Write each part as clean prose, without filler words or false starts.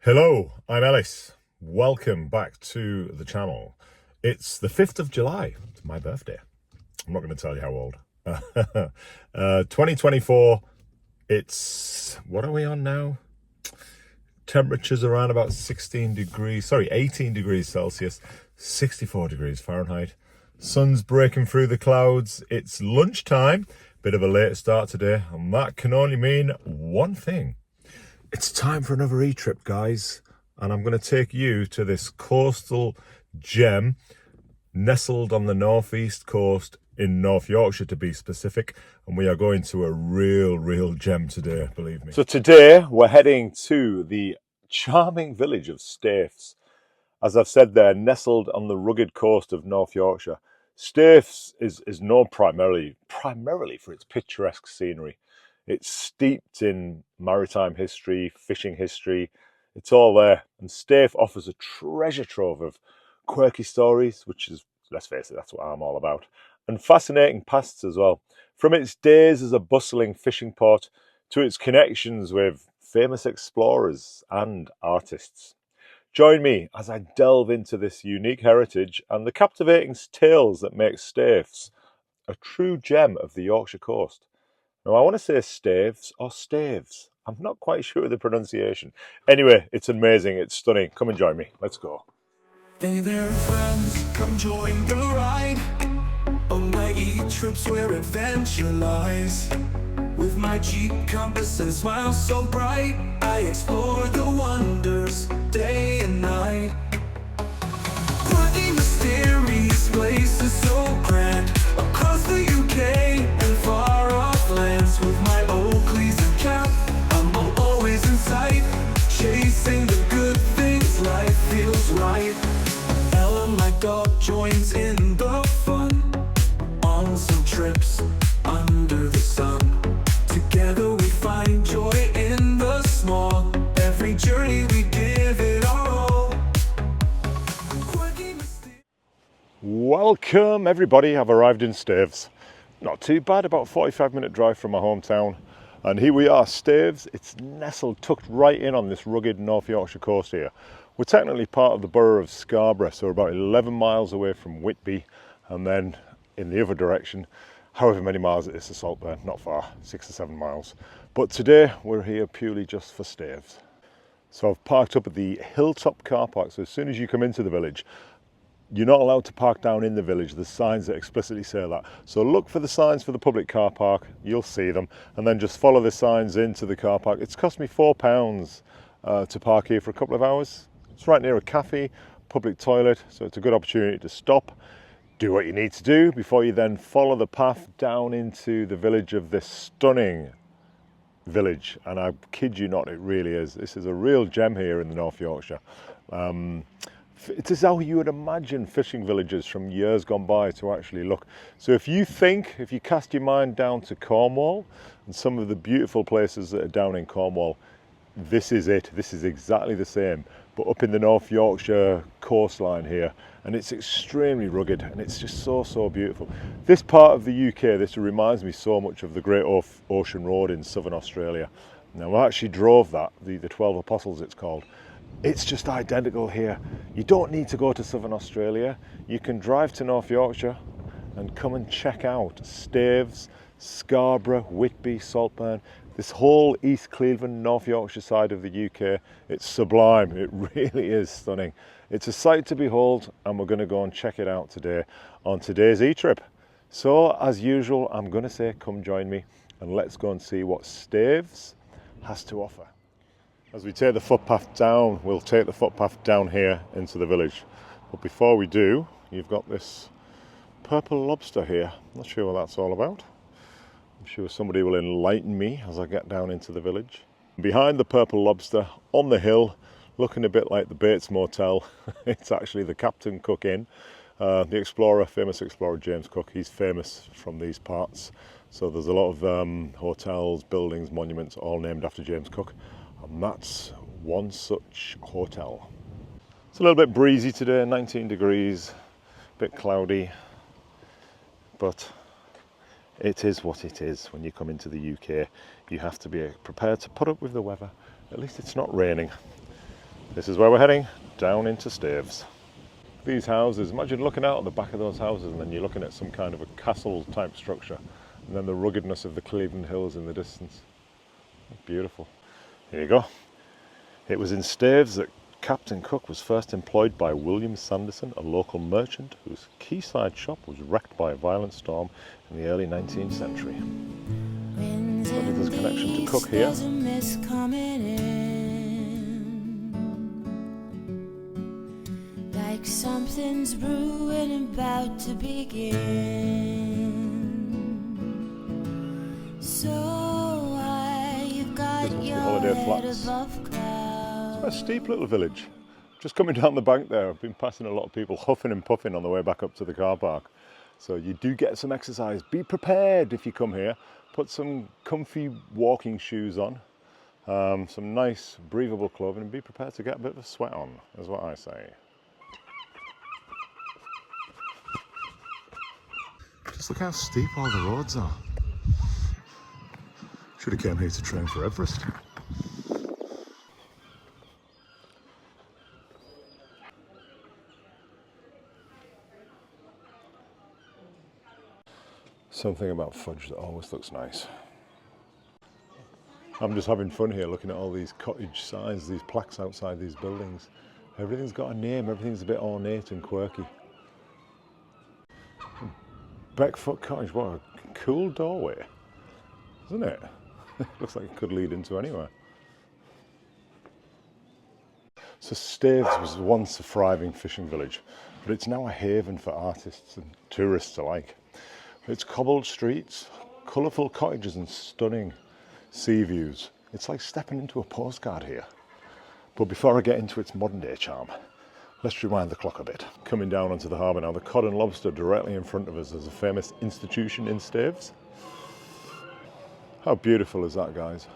Hello, I'm Ellis. Welcome back to the channel. It's the 5th of July. It's my birthday. I'm not going to tell you how old. 2024. It's, what are we on now? Temperatures around about 18 degrees Celsius, 64 degrees Fahrenheit. Sun's breaking through the clouds. It's lunchtime. Bit of a late start today, and that can only mean one thing. It's time for another e-trip, guys, and I'm going to take you to this coastal gem nestled on the northeast coast in North Yorkshire, to be specific, and we are going to a real gem today, believe me. So today we're heading to the charming village of Staithes. As I've said, they're nestled on the rugged coast of North Yorkshire. Staithes is known primarily for its picturesque scenery. It's steeped in maritime history, fishing history. It's all there. And Staithes offers a treasure trove of quirky stories, which is, let's face it, that's what I'm all about. And fascinating pasts as well. From its days as a bustling fishing port to its connections with famous explorers and artists. Join me as I delve into this unique heritage and the captivating tales that make Staithes a true gem of the Yorkshire coast. Now, I want to say Staithes or Staves. I'm not quite sure of the pronunciation. Anyway, it's amazing. It's stunning. Come and join me. Let's go. Hey there, friends. Come join the ride on my e-trips where adventure lies. With my Jeep compass and smile so bright, I explore the wonders day and night. Quirky, mysterious places so grand across the UK and far off lands. With my Oakleys and cap, I'm always in sight, chasing the good things, life feels right. Ella, my dog, joins in the fun on some trips under the sun. Together we find joy in the small. Every journey we give it our all. Welcome, everybody. I've arrived in Staithes. Not too bad, about a 45-minute drive from my hometown. And here we are, Staithes. It's nestled, tucked right in on this rugged North Yorkshire coast here. We're technically part of the borough of Scarborough, so we're about 11 miles away from Whitby, and then in the other direction, however many miles it is to Saltburn, not far, 6 or 7 miles. But today we're here purely just for Staithes. So I've parked up at the Hilltop car park, so as soon as you come into the village, you're not allowed to park down in the village. There's signs that explicitly say that. So look for the signs for the public car park, you'll see them, and then just follow the signs into the car park. It's cost me £4 to park here for a couple of hours. It's right near a cafe, public toilet, so it's a good opportunity to stop, do what you need to do before you then follow the path down into the village of this stunning village. And I kid you not, it really is. This is a real gem here in the North Yorkshire. It is how you would imagine fishing villages from years gone by to actually look. So if you cast your mind down to Cornwall and some of the beautiful places that are down in Cornwall, this is it. This is exactly the same, but up in the North Yorkshire coastline here, and it's extremely rugged and it's just so beautiful. This part of the UK, this reminds me so much of the Great Ocean Road in southern Australia. Now I actually drove that, the 12 Apostles it's called. It's just identical here. You don't need to go to southern Australia. You can drive to North Yorkshire and come and check out Staithes, Scarborough, Whitby, Saltburn. This whole East Cleveland, North Yorkshire side of the UK, it's sublime. It really is stunning. It's a sight to behold, and we're going to go and check it out today on today's e-trip. So as usual, I'm going to say come join me and let's go and see what Staithes has to offer. As we take the footpath down, we'll take the footpath down here into the village. But before we do, you've got this purple lobster here. Not sure what that's all about. I'm sure somebody will enlighten me as I get down into the village. Behind the purple lobster, on the hill, looking a bit like the Bates Motel, it's actually the Captain Cook Inn. The famous explorer James Cook, he's famous from these parts. So there's a lot of hotels, buildings, monuments, all named after James Cook. And that's one such hotel. It's a little bit breezy today, 19 degrees, a bit cloudy, but it is what it is. When you come into the UK, you have to be prepared to put up with the weather. At least it's not raining. This is where we're heading, down into Staithes. These houses, imagine looking out at the back of those houses and then you're looking at some kind of a castle type structure and then the ruggedness of the Cleveland Hills in the distance. Beautiful. Here you go. It was in Staithes that Captain Cook was first employed by William Sanderson, a local merchant whose quayside shop was wrecked by a violent storm in the early 19th century. Look at this connection to Cook here. Like something's brewing about to begin. So you've got your holiday head flats. above clouds. It's a steep little village. Just coming down the bank there, I've been passing a lot of people huffing and puffing on the way back up to the car park. So you do get some exercise. Be prepared if you come here. Put some comfy walking shoes on, some nice breathable clothing, and be prepared to get a bit of a sweat on, is what I say. Just look how steep all the roads are. Should have came here to train for Everest. Something about fudge that always looks nice. I'm just having fun here looking at all these cottage signs, these plaques outside these buildings. Everything's got a name, everything's a bit ornate and quirky. Beckfoot Cottage, what a cool doorway, isn't it? Looks like it could lead into anywhere. So Staithes was once a thriving fishing village, but it's now a haven for artists and tourists alike. Its cobbled streets, colourful cottages and stunning sea views. It's like stepping into a postcard here. But before I get into its modern day charm, let's rewind the clock a bit. Coming down onto the harbour now, the cod and lobster directly in front of us is a famous institution in Staithes. How beautiful is that, guys?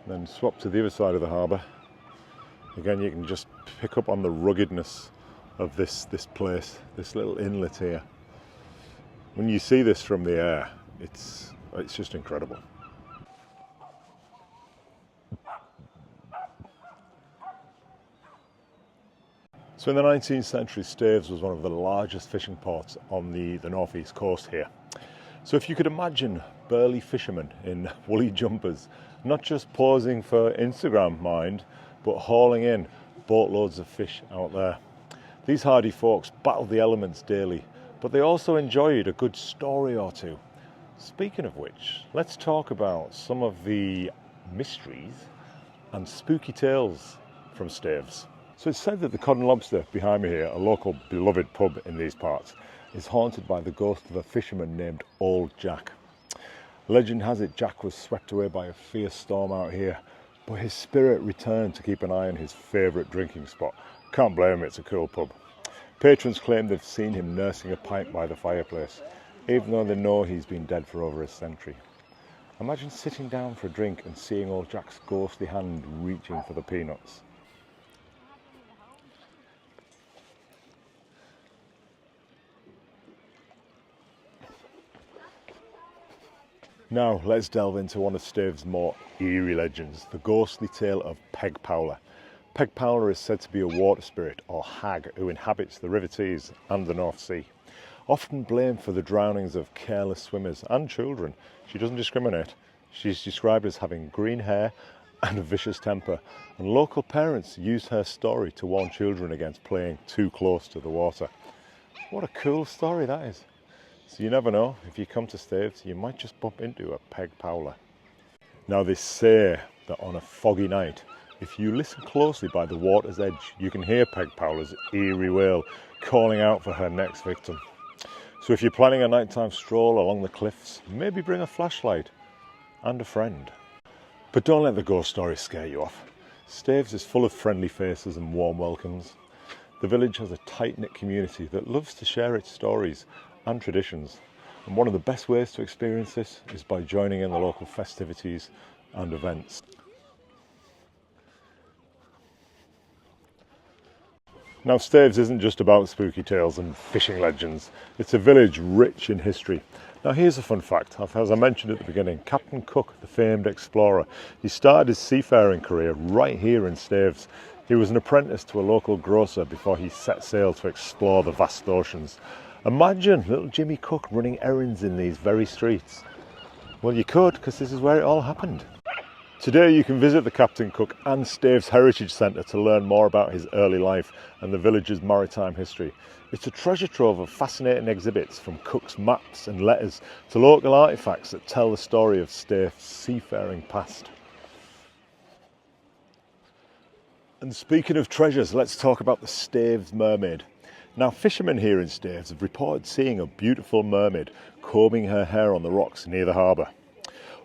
Then swap to the other side of the harbour. Again, you can just pick up on the ruggedness of this place, this little inlet here. When you see this from the air, it's just incredible. So in the 19th century, Staithes was one of the largest fishing ports on the northeast coast here. So if you could imagine burly fishermen in woolly jumpers, not just posing for Instagram mind, but hauling in boatloads of fish out there. These hardy folks battled the elements daily, but they also enjoyed a good story or two. Speaking of which, let's talk about some of the mysteries and spooky tales from Staithes. So it's said that the Cod and Lobster behind me here, a local beloved pub in these parts, is haunted by the ghost of a fisherman named Old Jack. Legend has it Jack was swept away by a fierce storm out here, but his spirit returned to keep an eye on his favourite drinking spot. Can't blame him, it's a cool pub. Patrons claim they've seen him nursing a pipe by the fireplace, even though they know he's been dead for over a century. Imagine sitting down for a drink and seeing Old Jack's ghostly hand reaching for the peanuts. Now let's delve into one of Staithes' more eerie legends, the ghostly tale of Peg Powler. Peg Powler is said to be a water spirit or hag who inhabits the River Tees and the North Sea. Often blamed for the drownings of careless swimmers and children, she doesn't discriminate. She's described as having green hair and a vicious temper, and local parents use her story to warn children against playing too close to the water. What a cool story that is. So you never know, if you come to Staithes, you might just bump into a Peg Powler. Now they say that on a foggy night, if you listen closely by the water's edge, you can hear Peg Powler's eerie wail calling out for her next victim. So if you're planning a nighttime stroll along the cliffs, maybe bring a flashlight and a friend. But don't let the ghost stories scare you off. Staithes is full of friendly faces and warm welcomes. The village has a tight-knit community that loves to share its stories and traditions. And one of the best ways to experience this is by joining in the local festivities and events. Now Staithes isn't just about spooky tales and fishing legends. It's a village rich in history. Now here's a fun fact. As I mentioned at the beginning, Captain Cook, the famed explorer, he started his seafaring career right here in Staithes. He was an apprentice to a local grocer before he set sail to explore the vast oceans. Imagine little Jimmy Cook running errands in these very streets. Well, you could, because this is where it all happened. Today you can visit the Captain Cook and Staithes Heritage Centre to learn more about his early life and the village's maritime history. It's a treasure trove of fascinating exhibits, from Cook's maps and letters to local artefacts that tell the story of Staithes' seafaring past. And speaking of treasures, let's talk about the Staithes mermaid. Now, fishermen here in Staithes have reported seeing a beautiful mermaid combing her hair on the rocks near the harbour.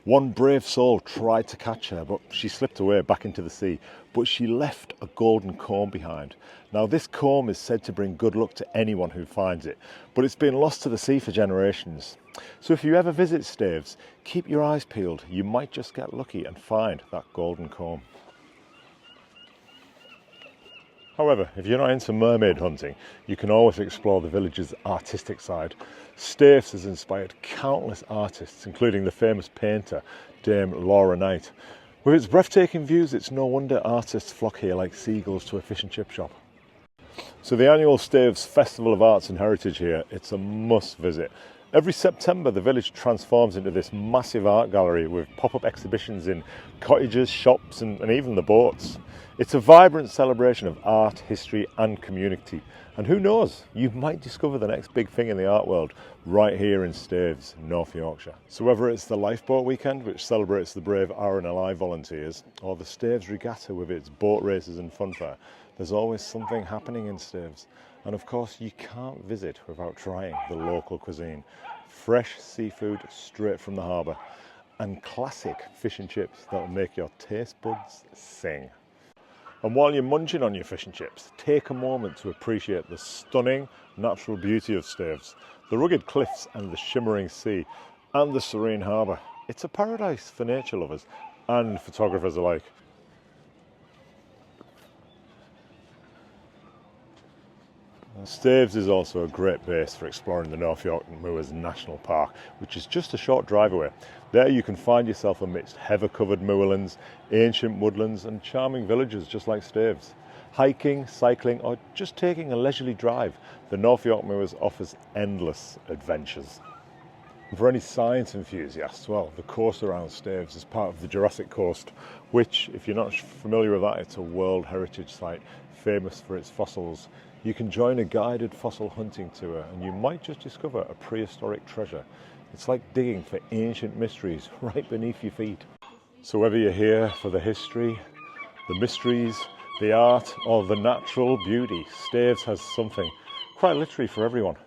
One brave soul tried to catch her, but she slipped away back into the sea, but she left a golden comb behind. Now, this comb is said to bring good luck to anyone who finds it, but it's been lost to the sea for generations. So if you ever visit Staithes, keep your eyes peeled. You might just get lucky and find that golden comb. However, if you're not into mermaid hunting, you can always explore the village's artistic side. Staithes has inspired countless artists, including the famous painter Dame Laura Knight. With its breathtaking views, it's no wonder artists flock here like seagulls to a fish and chip shop. So the annual Staithes Festival of Arts and Heritage here, it's a must visit. Every September, the village transforms into this massive art gallery with pop-up exhibitions in cottages, shops and even the boats. It's a vibrant celebration of art, history and community. And who knows, you might discover the next big thing in the art world right here in Staithes, North Yorkshire. So whether it's the Lifeboat Weekend, which celebrates the brave RNLI volunteers, or the Staithes Regatta with its boat races and funfair, there's always something happening in Staithes. And of course, you can't visit without trying the local cuisine. Fresh seafood straight from the harbour, and classic fish and chips that will make your taste buds sing. And while you're munching on your fish and chips, take a moment to appreciate the stunning natural beauty of Staithes, the rugged cliffs and the shimmering sea, and the serene harbour. It's a paradise for nature lovers and photographers alike. Staithes is also a great base for exploring the North Yorkshire Moors National Park, which is just a short drive away. There you can find yourself amidst heather-covered moorlands, ancient woodlands and charming villages just like Staithes. Hiking, cycling or just taking a leisurely drive, the North Yorkshire Moors offers endless adventures. And for any science enthusiasts, well, the coast around Staithes is part of the Jurassic Coast, which, if you're not familiar with that, it's a World Heritage Site famous for its fossils. You can join a guided fossil hunting tour and you might just discover a prehistoric treasure. It's like digging for ancient mysteries right beneath your feet. So whether you're here for the history, the mysteries, the art or the natural beauty, Staithes has something quite literally for everyone.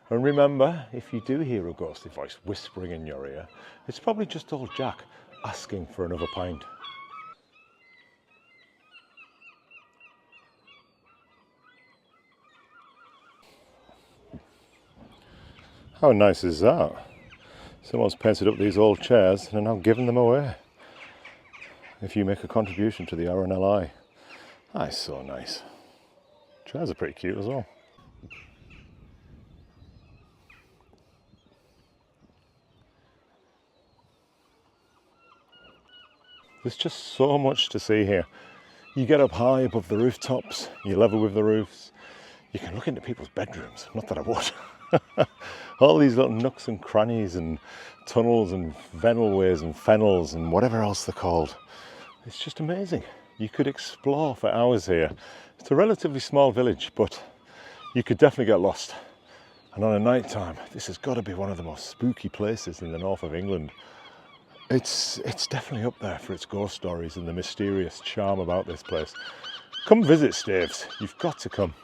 And remember, if you do hear a ghostly voice whispering in your ear, it's probably just old Jack asking for another pint. How nice is that? Someone's painted up these old chairs and are now giving them away. If you make a contribution to the RNLI. That's so nice. Chairs are pretty cute as well. There's just so much to see here. You get up high above the rooftops, you level with the roofs. You can look into people's bedrooms, not that I would. All these little nooks and crannies and tunnels and venelways and fennels and whatever else they're called. It's just amazing. You could explore for hours here. It's a relatively small village, but you could definitely get lost. And on a night time, this has got to be one of the most spooky places in the north of England. It's definitely up there for its ghost stories and the mysterious charm about this place. Come visit Staithes. You've got to come.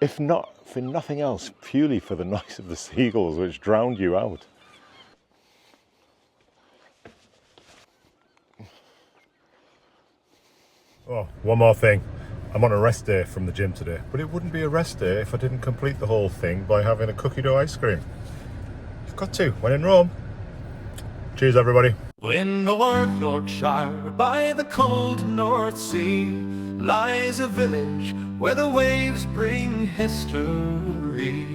If not for nothing else, purely for the noise of the seagulls which drowned you out. Oh, one more thing. I'm on a rest day from the gym today, but it wouldn't be a rest day if I didn't complete the whole thing by having a cookie dough ice cream. You've got to, when in Rome. Cheers, everybody. In North Yorkshire, by the cold North Sea, lies a village where the waves bring history.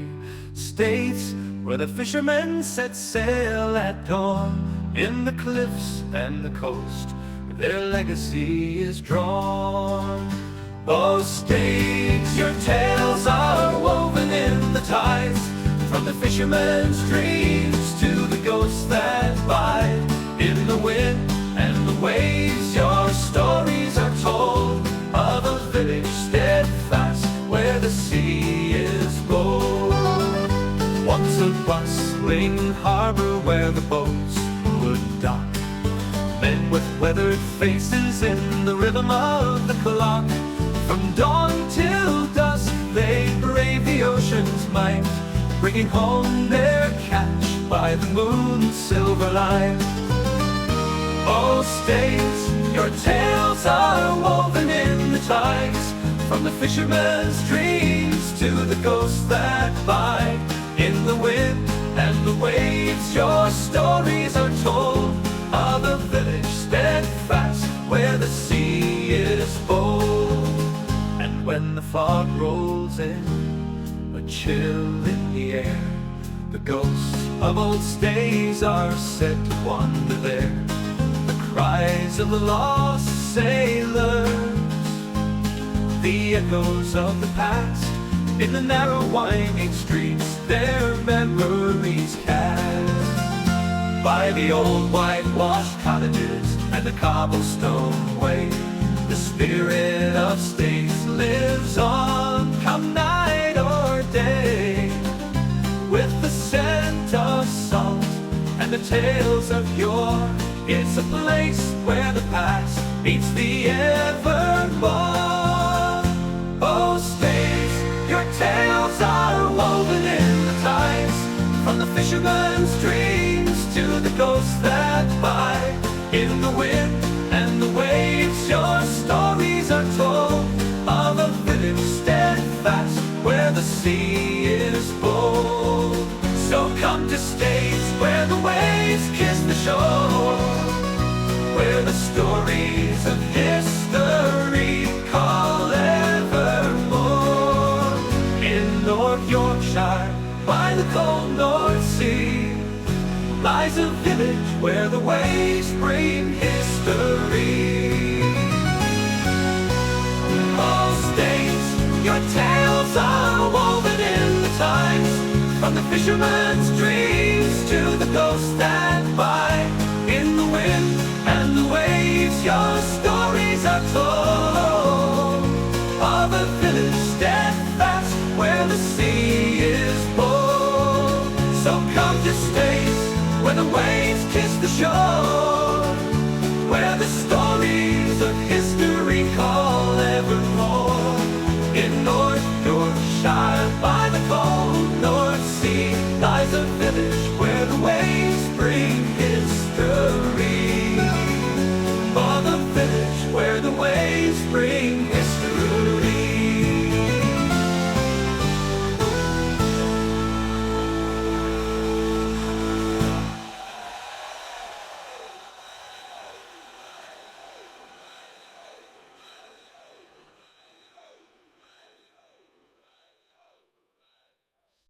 Staithes, where the fishermen set sail at dawn. In the cliffs and the coast, their legacy is drawn. Oh, Staithes, your tales are woven in the tides, from the fishermen's dreams to the ghosts that bide. In the wind and the waves, your stories are told, of a village steadfast where the sea is bold. Once a bustling harbor where the boats would dock, men with weathered faces in the rhythm of the clock. From dawn till dusk they brave the ocean's might, bringing home their catch by the moon's silver light. Oh, Staithes, your tales are woven in the tides, from the fishermen's dreams to the ghosts that bide. In the wind and the waves, your stories are told, of a village steadfast where the sea is bold. And when the fog rolls in, a chill in the air, the ghosts of old Staithes are said to wander there. The cries of the lost sailors, the echoes of the past, in the narrow winding streets their memories cast. By the old whitewashed cottages and the cobblestone way, the spirit of Staithes lives on, come night or day. With the scent of salt and the tales of yore, it's a place where the past meets the evermore. Oh, Staithes, your tales are woven in the tides, from the fisherman's dreams to the ghosts that bide. In the wind and the waves, your stories are told, of a village steadfast where the sea is bold. So come to Staithes, where the waves kiss the shore, where the stories of history call evermore. In North Yorkshire, by the cold North Sea, lies a village where the waves bring history. Oh, Staithes, your tales are woven in the tides, from the fisherman's dreams to the ghosts that bide. In the wind and the waves, your stories are told, of a village steadfast where the sea is bold. So come to Staithes, where the waves kiss the shore, where the stories of history call evermore. In North Yorkshire, by the cold North Sea, lies a village where the waves bring history.